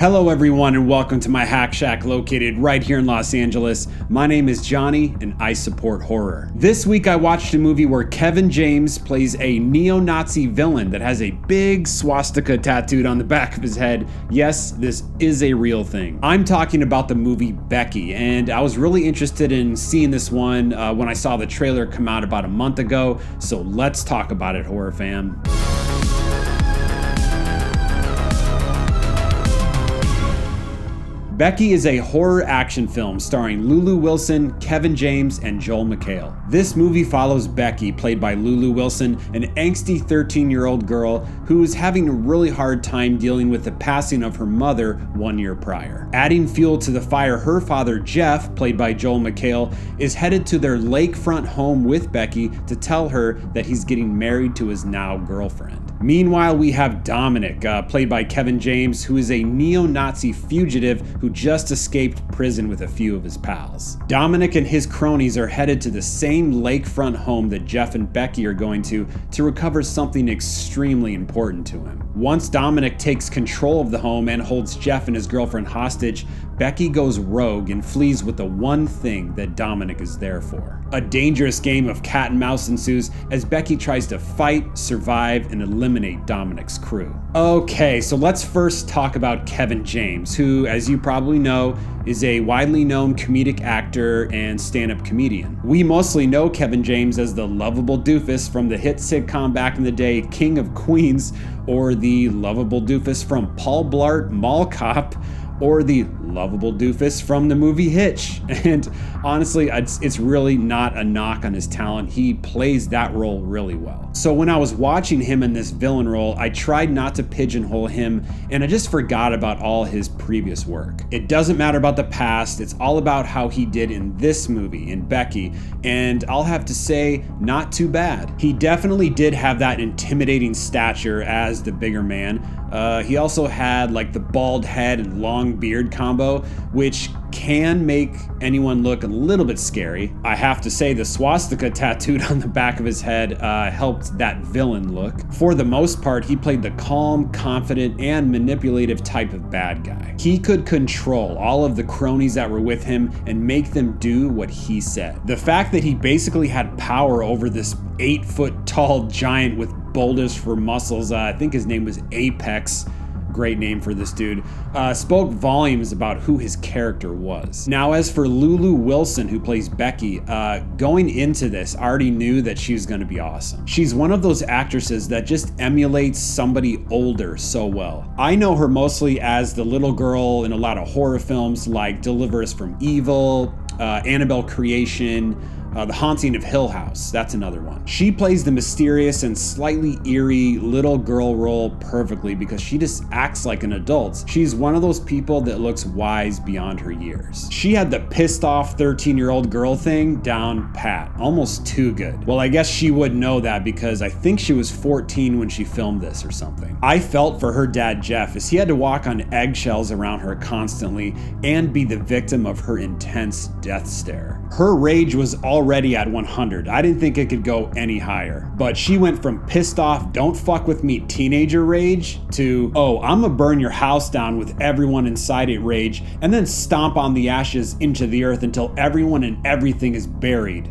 Hello everyone and welcome to my Hack Shack located right here in Los Angeles. My name is Johnny and I support horror. This week I watched a movie where Kevin James plays a neo-Nazi villain that has a big swastika tattooed on the back of his head. Yes, this is a real thing. I'm talking about the movie Becky, and I was really interested in seeing this one when I saw the trailer come out about a month ago, so let's talk about it, horror fam. Becky is a horror action film starring Lulu Wilson, Kevin James, and Joel McHale. This movie follows Becky, played by Lulu Wilson, an angsty 13-year-old girl who is having a really hard time dealing with the passing of her mother 1 year prior. Adding fuel to the fire, her father Jeff, played by Joel McHale, is headed to their lakefront home with Becky to tell her that he's getting married to his now girlfriend. Meanwhile, we have Dominic, played by Kevin James, who is a neo-Nazi fugitive who just escaped prison with a few of his pals. Dominic and his cronies are headed to the same lakefront home that Jeff and Becky are going to recover something extremely important to him. Once Dominic takes control of the home and holds Jeff and his girlfriend hostage, Becky goes rogue and flees with the one thing that Dominic is there for. A dangerous game of cat and mouse ensues as Becky tries to fight, survive, and eliminate Dominic's crew. Okay, so let's first talk about Kevin James, who, as you probably know, is a widely known comedic actor and stand-up comedian. We mostly know Kevin James as the lovable doofus from the hit sitcom back in the day, King of Queens, or the lovable doofus from Paul Blart Mall Cop, or the lovable doofus from the movie Hitch. And honestly, it's really not a knock on his talent. He plays that role really well. So when I was watching him in this villain role, I tried not to pigeonhole him, and I just forgot about all his previous work. It doesn't matter about the past, it's all about how he did in this movie, in Becky, and I'll have to say, not too bad. He definitely did have that intimidating stature as the bigger man. He also had like the bald head and long beard combo, which can make anyone look a little bit scary. I have to say the swastika tattooed on the back of his head helped that villain look. For the most part, he played the calm, confident, and manipulative type of bad guy. He could control all of the cronies that were with him and make them do what he said. The fact that he basically had power over this 8-foot tall giant with boulders for muscles, I think his name was Apex, great name for this dude, spoke volumes about who his character was. Now, as for Lulu Wilson, who plays Becky, going into this, I already knew that she was going to be awesome. She's one of those actresses that just emulates somebody older so well. I know her mostly as the little girl in a lot of horror films like Deliver Us from Evil, Annabelle Creation, The Haunting of Hill House, that's another one. She plays the mysterious and slightly eerie little girl role perfectly because she just acts like an adult. She's one of those people that looks wise beyond her years. She had the pissed off 13-year-old girl thing down pat, almost too good. Well, I guess she would know that because I think she was 14 when she filmed this or something. I felt for her dad Jeff as he had to walk on eggshells around her constantly and be the victim of her intense death stare. Her rage was already at 100. I didn't think it could go any higher. But she went from pissed off, don't fuck with me teenager rage to, oh, I'm gonna burn your house down with everyone inside it rage, and then stomp on the ashes into the earth until everyone and everything is buried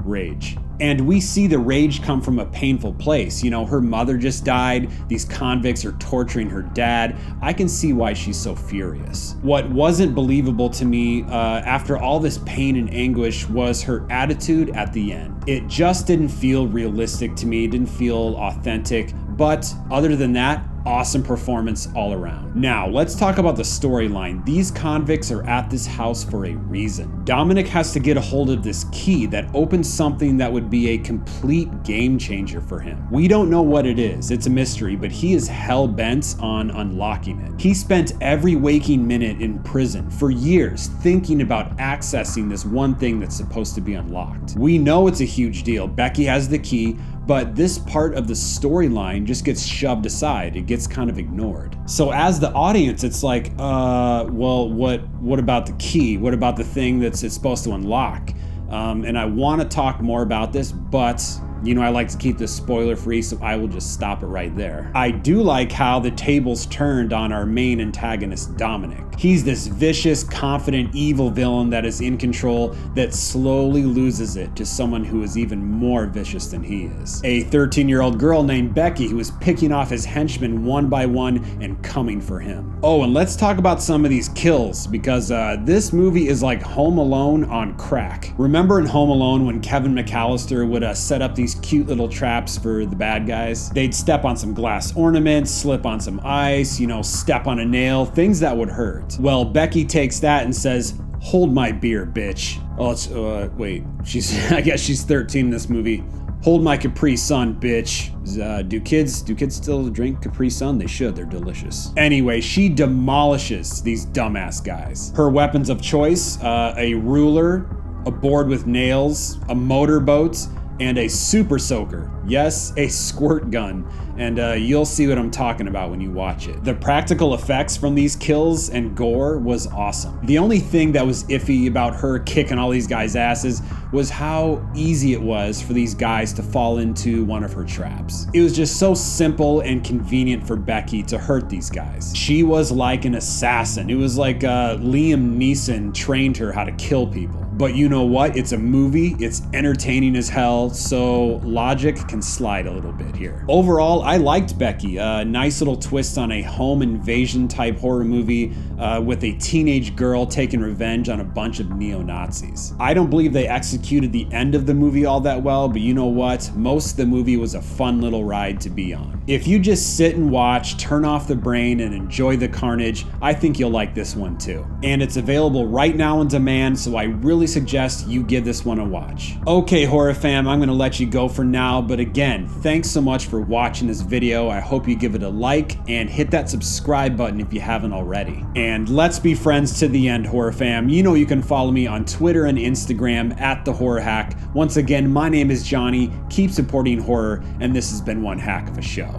rage. And we see the rage come from a painful place. You know, her mother just died. These convicts are torturing her dad. I can see why she's so furious. What wasn't believable to me after all this pain and anguish was her attitude at the end. It just didn't feel realistic to me. It didn't feel authentic. But other than that, awesome performance all around. Now, let's talk about the storyline. These convicts are at this house for a reason. Dominic has to get a hold of this key that opens something that would be a complete game changer for him. We don't know what it is, it's a mystery, but he is hell-bent on unlocking it. He spent every waking minute in prison for years thinking about accessing this one thing that's supposed to be unlocked. We know it's a huge deal. Becky has the key, but this part of the storyline just gets shoved aside. It gets kind of ignored. So as the audience, it's like, well, what about the key? What about the thing that's it's supposed to unlock? And I want to talk more about this, but You know, I like to keep this spoiler free, so I will just stop it right there. I do like how the tables turned on our main antagonist, Dominic. He's this vicious, confident, evil villain that is in control that slowly loses it to someone who is even more vicious than he is. A 13-year-old girl named Becky who is picking off his henchmen one by one and coming for him. Oh, and let's talk about some of these kills, because this movie is like Home Alone on crack. Remember in Home Alone when Kevin McAllister would set up these cute little traps for the bad guys? They'd step on some glass ornaments, slip on some ice, you know, step on a nail, things that would hurt. Well, Becky takes that and says, "Hold my beer, bitch." Oh, it's, wait, I guess she's 13 in this movie. "Hold my Capri Sun, bitch." Do kids still drink Capri Sun? They should, they're delicious. Anyway, she demolishes these dumbass guys. Her weapons of choice, a ruler, a board with nails, a motorboat, and a super soaker. Yes, a squirt gun. And you'll see what I'm talking about when you watch it. The practical effects from these kills and gore was awesome. The only thing that was iffy about her kicking all these guys' asses was how easy it was for these guys to fall into one of her traps. It was just so simple and convenient for Becky to hurt these guys. She was like an assassin. It was like Liam Neeson trained her how to kill people. But you know what? It's a movie, it's entertaining as hell, so logic can slide a little bit here. Overall, I liked Becky. A nice little twist on a home invasion type horror movie with a teenage girl taking revenge on a bunch of neo-Nazis. I don't believe they executed the end of the movie all that well, but you know what? Most of the movie was a fun little ride to be on. If you just sit and watch, turn off the brain, and enjoy the carnage, I think you'll like this one too. And it's available right now on demand, so I really suggest you give this one a watch. Okay, horror fam, I'm gonna let you go for now, but again, thanks so much for watching this video. I hope you give it a like and hit that subscribe button if you haven't already. And let's be friends to the end, horror fam. You know you can follow me on Twitter and Instagram at The Horror Hack. Once again, my name is Johnny. Keep supporting horror, and this has been one hack of a show.